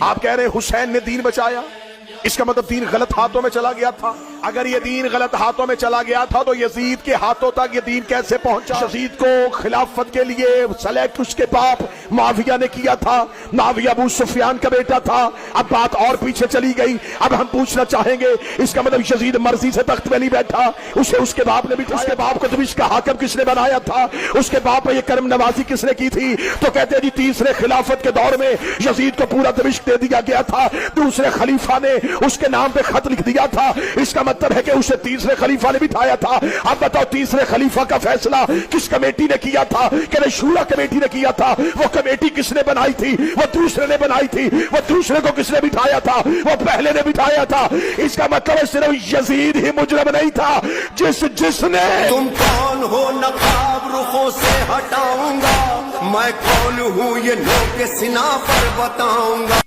آپ کہہ رہے حسین نے دین بچایا، اس کا مطلب دین غلط ہاتھوں میں چلا گیا تھا؟ اگر یہ دین غلط ہاتھوں میں چلا گیا تھا تو یزید کے ہاتھوں تک یہ دین کیسے پہنچا؟ یزید کو خلافت کے لیے سلیکٹ اس کے باپ معاویہ نے کیا تھا، معاویہ ابو سفیان کا بیٹا تھا۔ اب بات اور پیچھے چلی گئی، اب ہم پوچھنا چاہیں گے اس کا مطلب یزید مرضی سے تخت میں نہیں بیٹھا، اسے اس کے باپ نے بھی، اس کے باپ کو دمشق کا حاکم کس نے بنایا تھا؟ اس کے باپ پر یہ کرم نوازی کس نے کی تھی؟ تو کہتے ہیں جی تیسرے خلافت کے دور میں یزید کو پورا دمشق دے دیا گیا تھا، دوسرے خلیفہ نے اس کے نام پہ خط لکھ دیا تھا، اس کا مطلب ہے کہ اسے تیسرے خلیفہ نے بٹھایا تھا۔ اب بتاؤ تیسرے خلیفہ کا فیصلہ کس کمیٹی نے کیا تھا؟ کہ شورا کمیٹی نے کیا تھا۔ وہ کمیٹی کس نے بنائی تھی؟ وہ دوسرے نے بنائی تھی۔ وہ دوسرے کو کس نے بٹھایا تھا؟ وہ پہلے نے بٹھایا تھا۔ اس کا مطلب ہے صرف یزید ہی مجرم نہیں تھا، جس نے تم کون ہو نقاب رخوں سے ہٹاؤں گا، میں کون ہوں یہ لوگ کے سنا پر بتاؤں گا۔